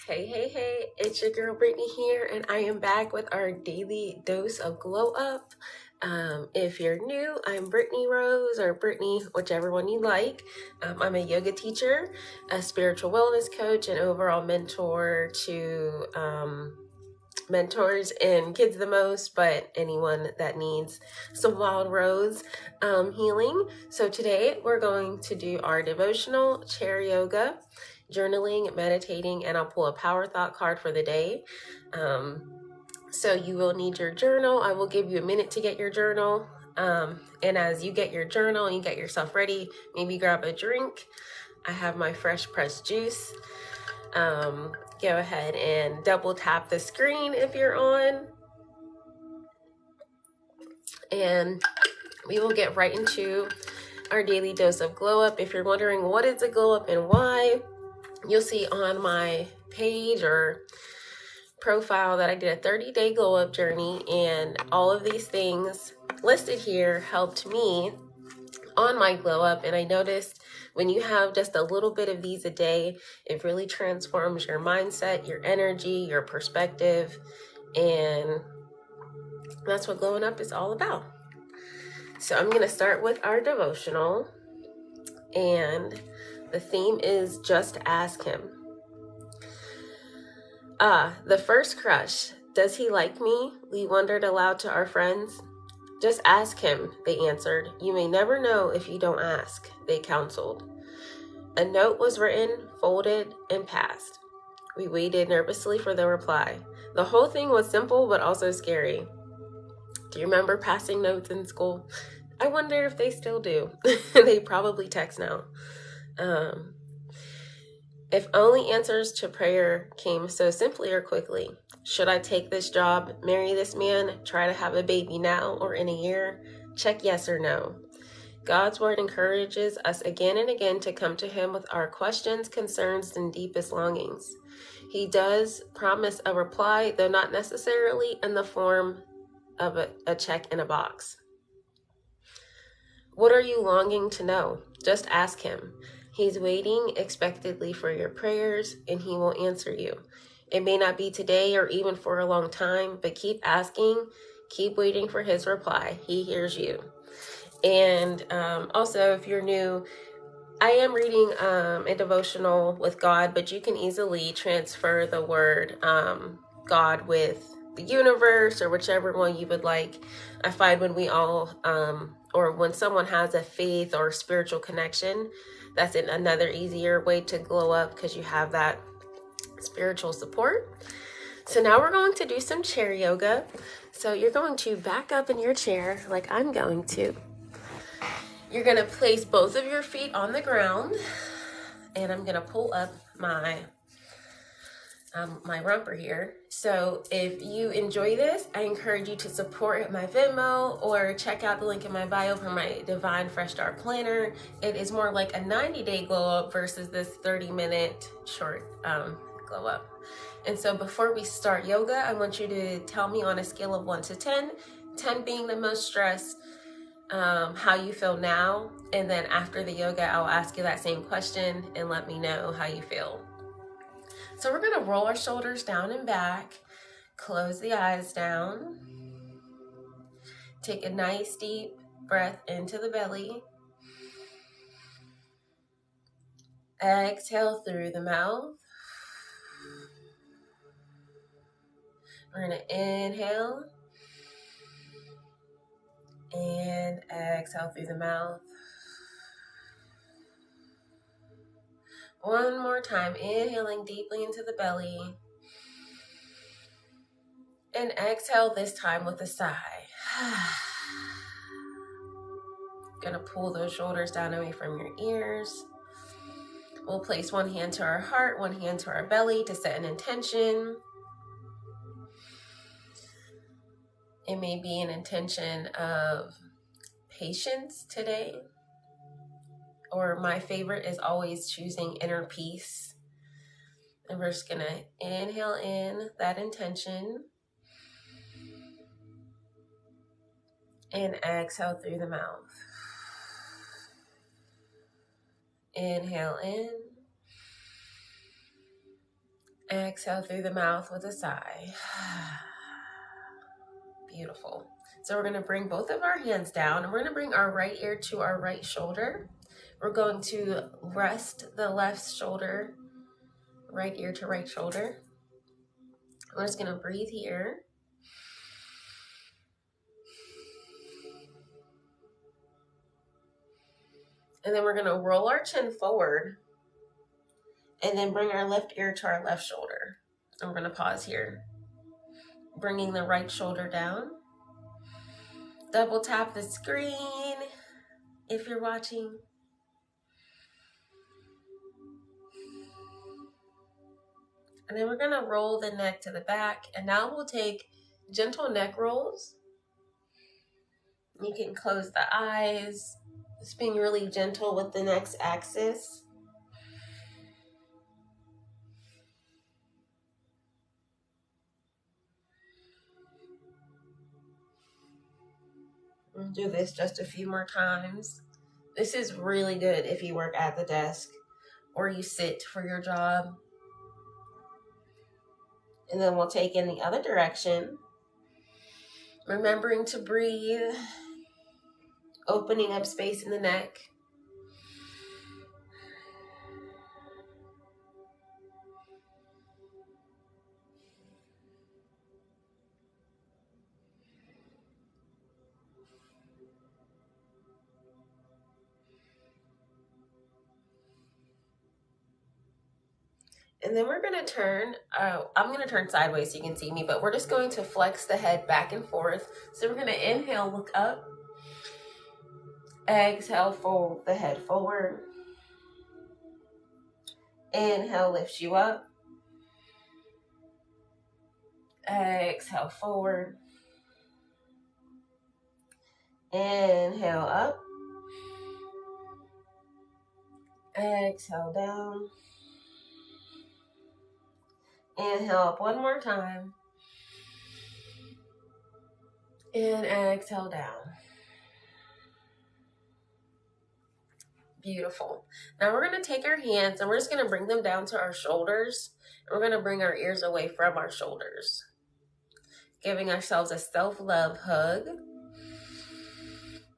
Hey, it's your girl Brittany here, and I am back with our daily dose of glow up. If you're new, I'm Brittany Rose, or Brittany, whichever one you like. I'm a yoga teacher, a spiritual wellness coach, and overall mentor to mentors and kids the most, but anyone that needs some wild rose healing. So today we're going to do our devotional chair yoga, journaling, meditating, and I'll pull a power thought card for the day. So you will need your journal. I will give you a minute to get your journal. And as you get your journal and you get yourself ready, maybe grab a drink. I have my fresh pressed juice. Go ahead and double tap the screen if you're on. And we will get right into our daily dose of glow up. If you're wondering what is a glow up and why, you'll see on my page or profile that I did a 30-day glow up journey, and all of these things listed here helped me on my glow up. And I noticed when you have just a little bit of these a day, it really transforms your mindset, your energy, your perspective, and that's what glowing up is all about. So I'm going to start with our devotional, and the theme is just ask him. The first crush. Does he like me? We wondered aloud to our friends. Just ask him, they answered. You may never know if you don't ask, they counseled. A note was written, folded, and passed. We waited nervously for the reply. The whole thing was simple but also scary. Do you remember passing notes in school? I wonder if they still do. They probably text now. If only answers to prayer came so simply or quickly. Should I take this job, marry this man, try to have a baby now or in a year? Check yes or no. God's word encourages us again and again to come to him with our questions, concerns, and deepest longings. He does promise a reply, though not necessarily in the form of a check in a box. What are you longing to know? Just ask him. He's waiting expectantly for your prayers, and he will answer you. It may not be today or even for a long time, but keep asking, keep waiting for his reply. He hears you. And also, if you're new, I am reading a devotional with God, but you can easily transfer the word God with the universe or whichever one you would like. I find when we all, or when someone has a faith or spiritual connection, that's another easier way to glow up because you have that spiritual support. So now we're going to do some chair yoga. So you're going to back up in your chair like I'm going to. You're going to place both of your feet on the ground, and I'm going to pull up my romper here. So if you enjoy this, I encourage you to support my Venmo or check out the link in my bio for my Divine Fresh Start Planner. It is more like a 90-day glow up versus this 30-minute short glow up. And so before we start yoga, I want you to tell me on a scale of 1 to 10, 10 being the most stressed, how you feel now. And then after the yoga, I'll ask you that same question and let me know how you feel. So we're going to roll our shoulders down and back, close the eyes down, take a nice deep breath into the belly, exhale through the mouth. We're going to inhale and exhale through the mouth. One more time, inhaling deeply into the belly. And exhale this time with a sigh. Gonna pull those shoulders down away from your ears. We'll place one hand to our heart, one hand to our belly to set an intention. It may be an intention of patience today. Or my favorite is always choosing inner peace. And we're just going to inhale in that intention. And exhale through the mouth. Inhale in. Exhale through the mouth with a sigh. Beautiful. So we're going to bring both of our hands down, and we're going to bring our right ear to our right shoulder. We're going to rest the left shoulder, right ear to right shoulder. We're just going to breathe here. And then we're going to roll our chin forward and then bring our left ear to our left shoulder. And we're going to pause here. Bringing the right shoulder down. Double tap the screen if you're watching. And then we're going to roll the neck to the back. And now we'll take gentle neck rolls. You can close the eyes. Just being really gentle with the next axis. We'll do this just a few more times. This is really good if you work at the desk or you sit for your job. And then we'll take in the other direction. Remembering to breathe. Opening up space in the neck. And then we're going to turn, I'm going to turn sideways so you can see me, but we're just going to flex the head back and forth. So we're going to inhale, look up. Exhale, fold the head forward. Inhale, lifts you up. Exhale, forward. Inhale, up. Exhale, down. Inhale up one more time. And exhale down. Beautiful. Now we're going to take our hands and we're just going to bring them down to our shoulders. And we're going to bring our ears away from our shoulders. Giving ourselves a self-love hug.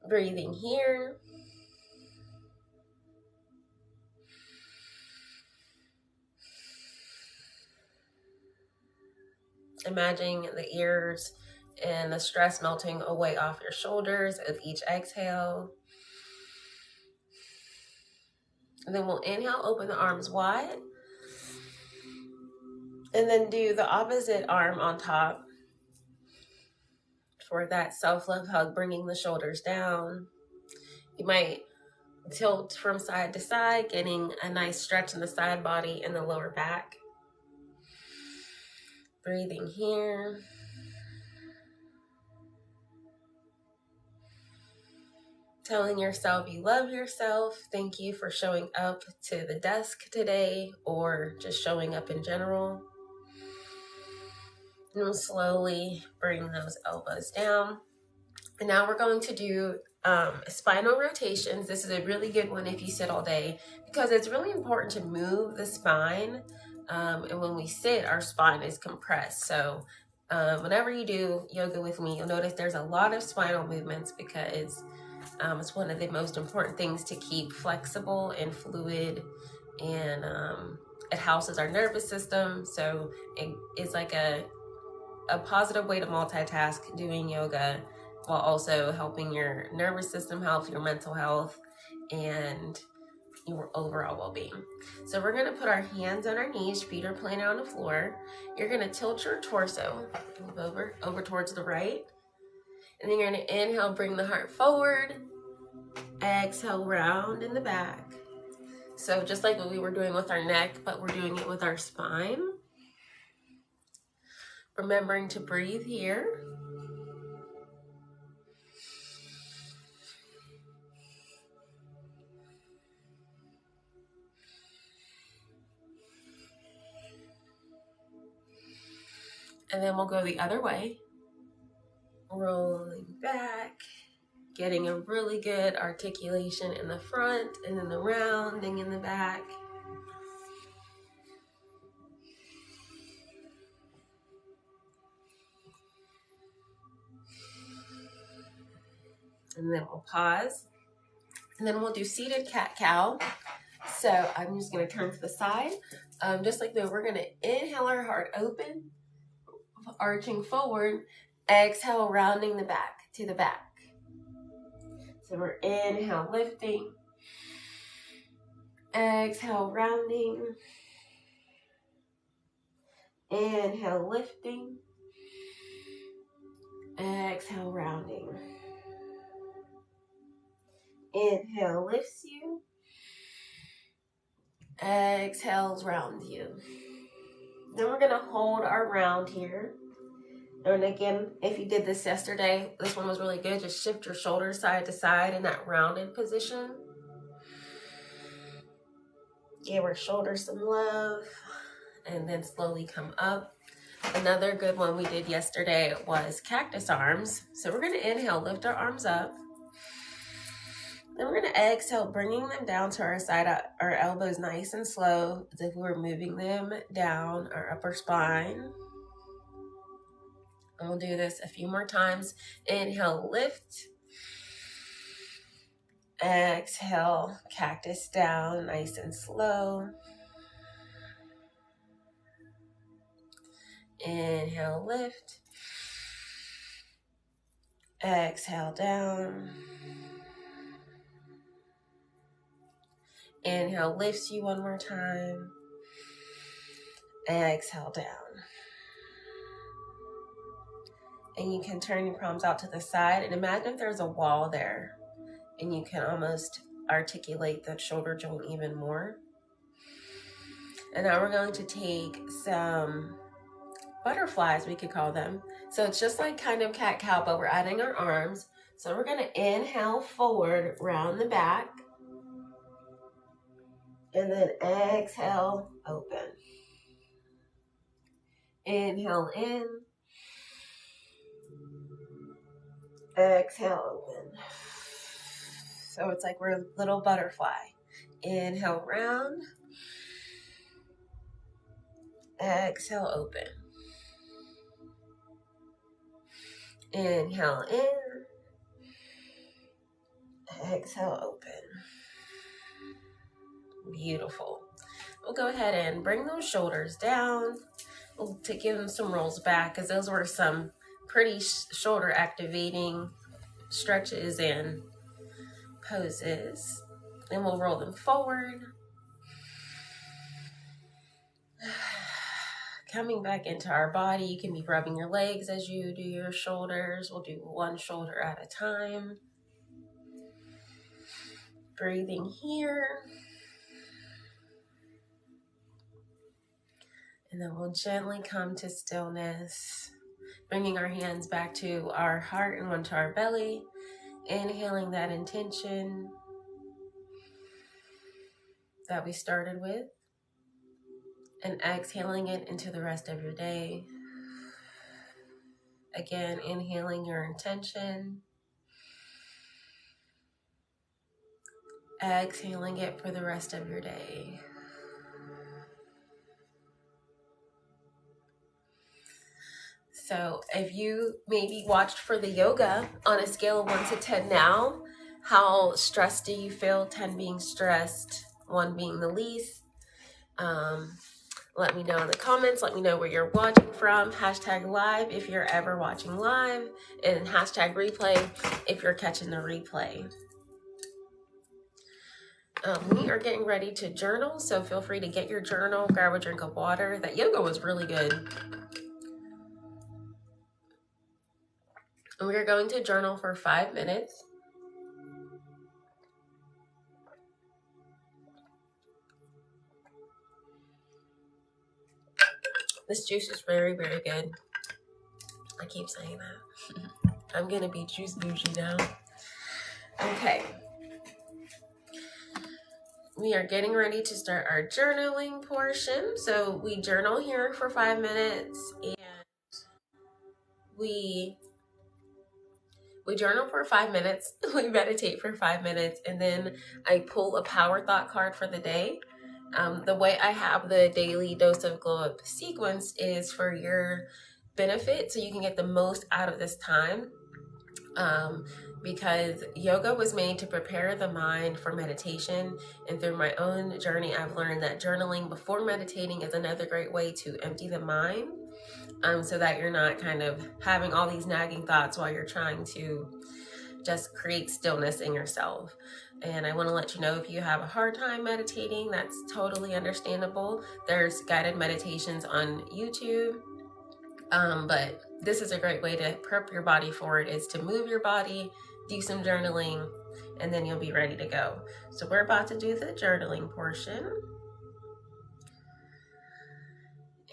Breathing here. Imagining the ears and the stress melting away off your shoulders with each exhale. And then we'll inhale, open the arms wide. And then do the opposite arm on top for that self-love hug, bringing the shoulders down. You might tilt from side to side, getting a nice stretch in the side body and the lower back. Breathing here. Telling yourself you love yourself. Thank you for showing up to the desk today or just showing up in general. And we'll slowly bring those elbows down. And now we're going to do spinal rotations. This is a really good one if you sit all day because it's really important to move the spine. And when we sit, our spine is compressed. So whenever you do yoga with me, you'll notice there's a lot of spinal movements because it's one of the most important things to keep flexible and fluid, and it houses our nervous system. So it's like a positive way to multitask doing yoga while also helping your nervous system health, your mental health, and your overall well-being. So we're going to put our hands on our knees, feet are planted on the floor. You're going to tilt your torso, move over towards the right. And then you're going to inhale, bring the heart forward. Exhale, round in the back. So just like what we were doing with our neck, but we're doing it with our spine. Remembering to breathe here. And then we'll go the other way. Rolling back. Getting a really good articulation in the front and then the rounding in the back. And then we'll pause. And then we'll do seated cat-cow. So I'm just going to turn to the side. Just like that, we're going to inhale our heart open, arching forward. Exhale, rounding the back to the back. So we're inhale, lifting. Exhale, rounding. Inhale, lifting. Exhale, rounding. Inhale, lifts you. Exhales, rounds you. Then we're going to hold our round here. And again, if you did this yesterday, this one was really good. Just shift your shoulders side to side in that rounded position. Give our shoulders some love. And then slowly come up. Another good one we did yesterday was cactus arms. So we're going to inhale, lift our arms up. Then we're going to exhale, bringing them down to our side, our elbows nice and slow, as if we were moving them down our upper spine. And we'll do this a few more times. Inhale, lift. Exhale, cactus down, nice and slow. Inhale, lift. Exhale, down. Inhale, lifts you one more time. Exhale, down. And you can turn your palms out to the side and imagine if there's a wall there and you can almost articulate the shoulder joint even more. And now we're going to take some butterflies, we could call them. So it's just like kind of cat-cow, but we're adding our arms. So we're going to inhale forward, round the back. And then exhale, open. Inhale in. Exhale, open. So it's like we're a little butterfly. Inhale, round. Exhale, open. Inhale in. Exhale, open. Beautiful. We'll go ahead and bring those shoulders down. We'll give them some rolls back because those were some pretty shoulder activating stretches and poses. Then we'll roll them forward. Coming back into our body, you can be rubbing your legs as you do your shoulders. We'll do one shoulder at a time. Breathing here. And then we'll gently come to stillness, bringing our hands back to our heart and one to our belly. Inhaling that intention that we started with. And exhaling it into the rest of your day. Again, inhaling your intention. Exhaling it for the rest of your day. So if you maybe watched for the yoga on a scale of 1 to 10 now, how stressed do you feel? 10 being stressed, 1 being the least. Let me know in the comments. Let me know where you're watching from. Hashtag live if you're ever watching live. And hashtag replay if you're catching the replay. We are getting ready to journal. So feel free to get your journal. Grab a drink of water. That yoga was really good. And we are going to journal for 5 minutes. This juice is very, very good. I keep saying that. I'm going to be juice bougie now. Okay. We are getting ready to start our journaling portion. So we journal here for 5 minutes and we journal for 5 minutes. We meditate for 5 minutes and then I pull a power thought card for the day. The way I have the daily dose of glow up sequence is for your benefit so you can get the most out of this time. because yoga was made to prepare the mind for meditation. And through my own journey, I've learned that journaling before meditating is another great way to empty the mind, so that you're not kind of having all these nagging thoughts while you're trying to just create stillness in yourself. And I want to let you know, if you have a hard time meditating, that's totally understandable. There's guided meditations on YouTube. But this is a great way to prep your body for it, is to move your body, do some journaling, and then you'll be ready to go. So we're about to do the journaling portion.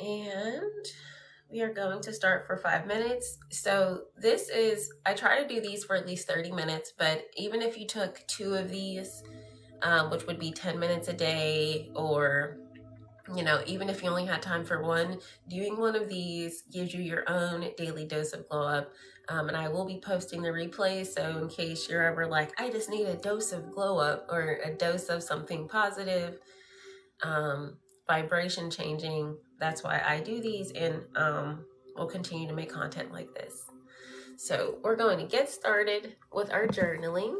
And we are going to start for 5 minutes. So I try to do these for at least 30 minutes, but even if you took 2 of these, which would be 10 minutes a day, or even if you only had time for one, doing one of these gives you your own daily dose of glow up. And I will be posting the replay, so in case you're ever like, I just need a dose of glow up, or a dose of something positive, vibration changing, that's why I do these, and we'll continue to make content like this. So we're going to get started with our journaling.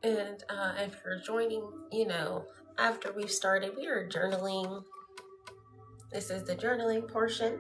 And if you're joining, after we've started, we are journaling. This is the journaling portion.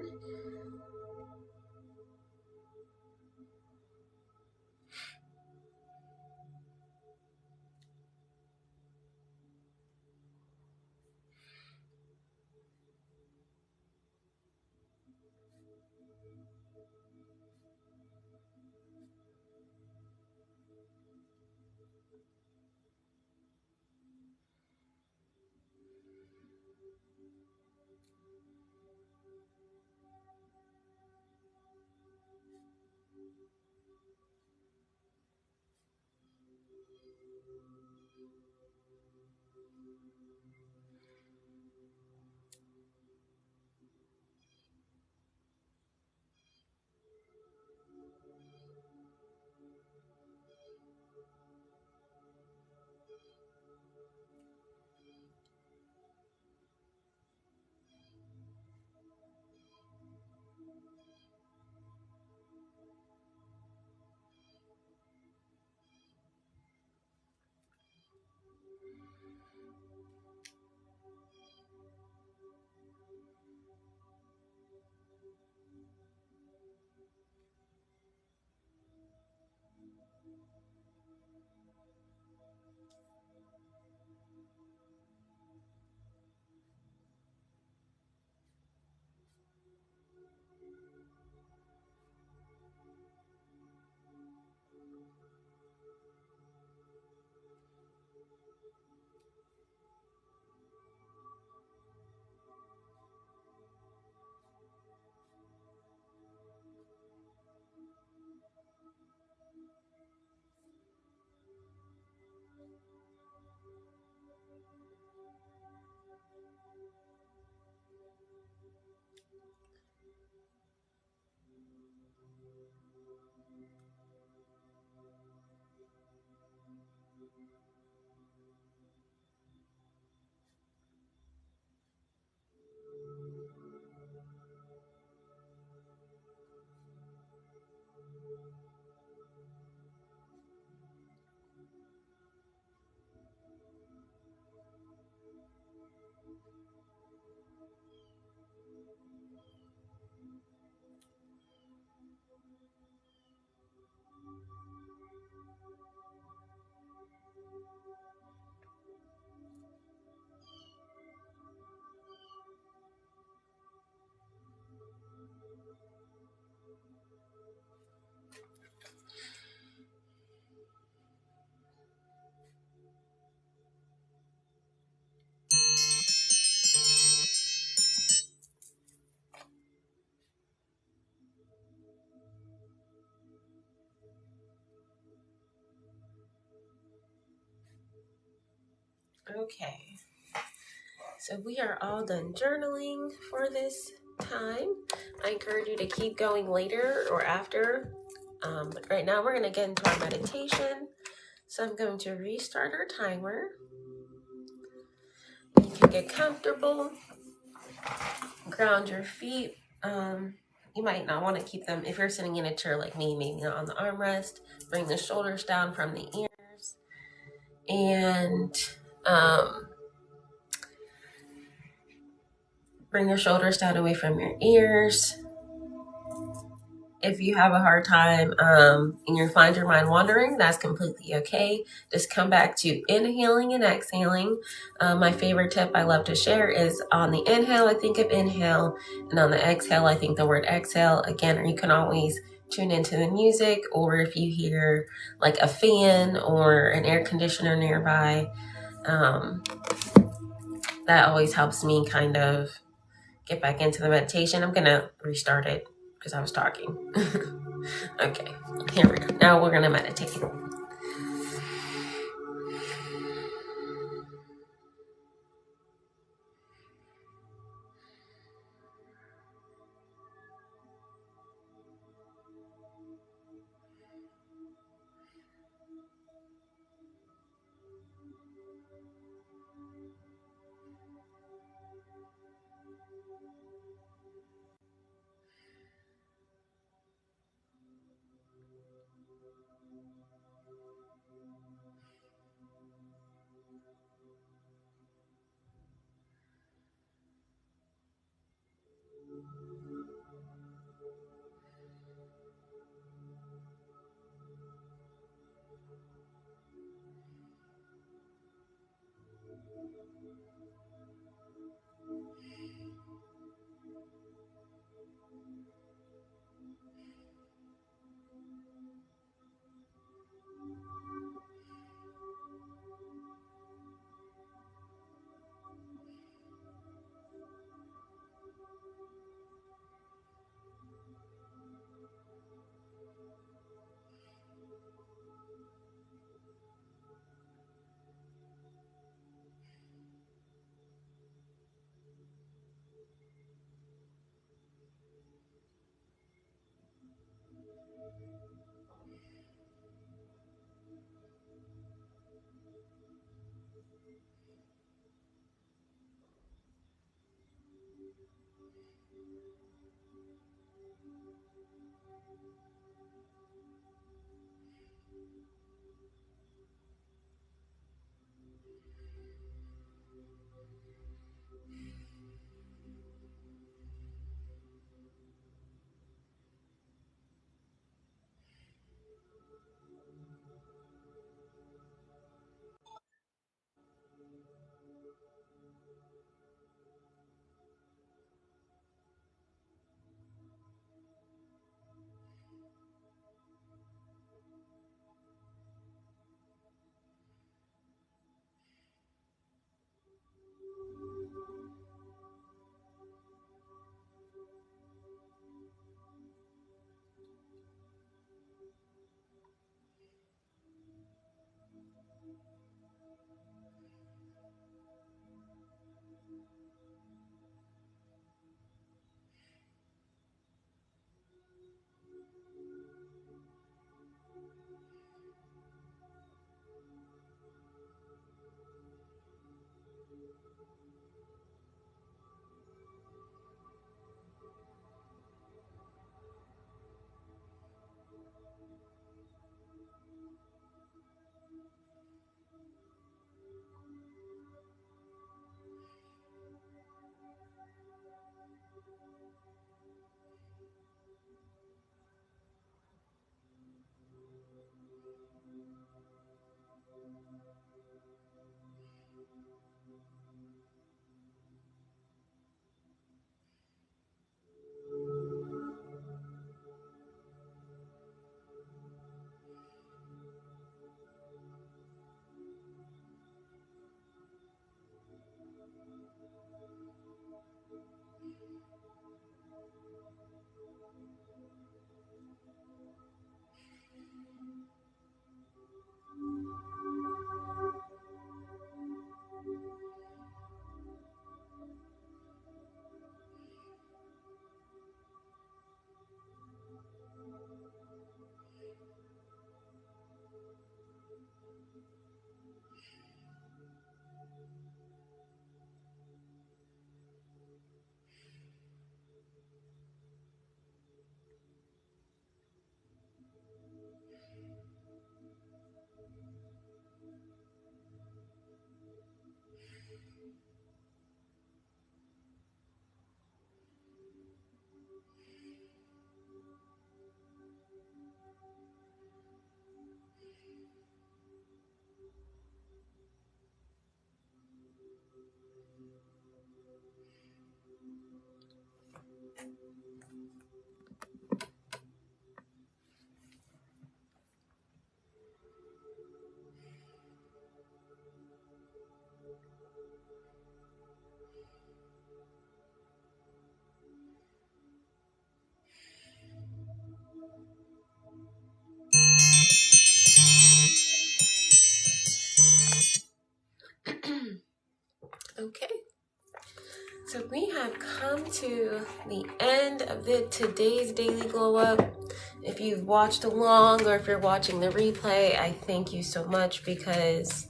Okay, so we are all done journaling for this time. I encourage you to keep going later or after. But right now we're going to get into our meditation. So I'm going to restart our timer. You can get comfortable, ground your feet. You might not want to keep them, if you're sitting in a chair like me, maybe not on the armrest. Bring the shoulders down from the ears. And bring your shoulders down away from your ears. If you have a hard time and you find your mind wandering, that's completely okay. Just come back to inhaling and exhaling. My favorite tip I love to share is on the inhale, I think of inhale, and on the exhale, I think the word exhale. Again, you can always tune into the music, or if you hear like a fan or an air conditioner nearby, that always helps me kind of get back into the meditation. I'm going to restart it because I was talking. Okay, here we go. Now we're going to meditate. Okay, so we have come to the end of today's Daily Glow Up. If you've watched along or if you're watching the replay, I thank you so much because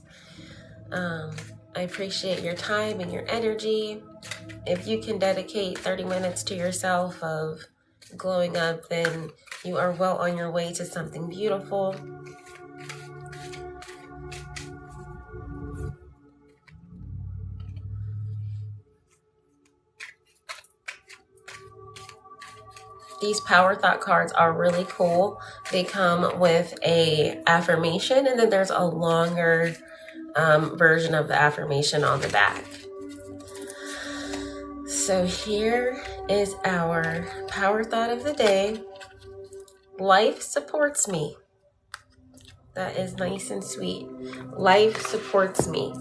I appreciate your time and your energy. If you can dedicate 30 minutes to yourself of glowing up, then you are well on your way to something beautiful. These Power Thought cards are really cool. They come with a affirmation, and then there's a longer version of the affirmation on the back. So here is our Power Thought of the day. Life supports me. That is nice and sweet. Life supports me.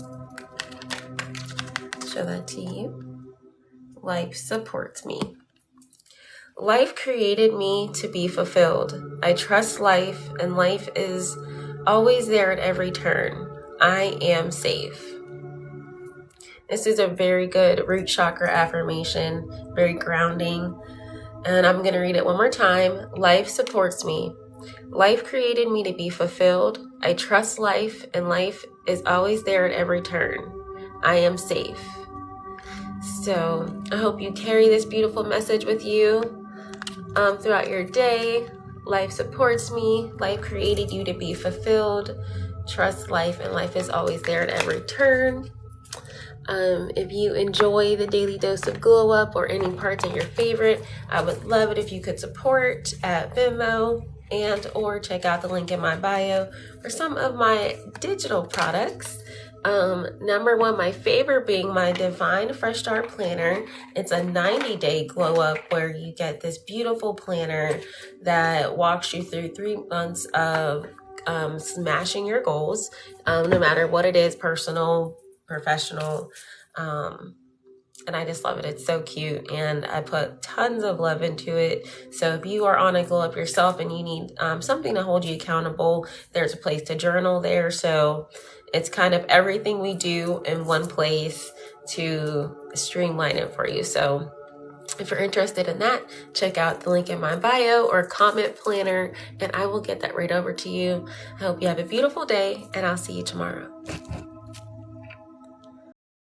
Show that to you. Life supports me. Life created me to be fulfilled. I trust life, and life is always there at every turn. I am safe. This is a very good root chakra affirmation, very grounding. And I'm going to read it one more time. Life supports me. Life created me to be fulfilled. I trust life, and life is always there at every turn. I am safe. So I hope you carry this beautiful message with you throughout your day. Life supports me. Life created you to be fulfilled. Trust life, and life is always there at every turn. If you enjoy the Daily Dose of Glow Up or any parts of your favorite, I would love it if you could support at Venmo and or check out the link in my bio for some of my digital products. Number one, my favorite being my Divine Fresh Start Planner. It's a 90-day glow up where you get this beautiful planner that walks you through 3 months of smashing your goals, no matter what it is, personal, professional, and I just love it. It's so cute, and I put tons of love into it. So if you are on a glow up yourself and you need something to hold you accountable, there's a place to journal there. So it's kind of everything we do in one place. to streamline it for you. So if you're interested in that, check out the link in my bio or comment planner, and I will get that right over to you. I hope you have a beautiful day, and I'll see you tomorrow.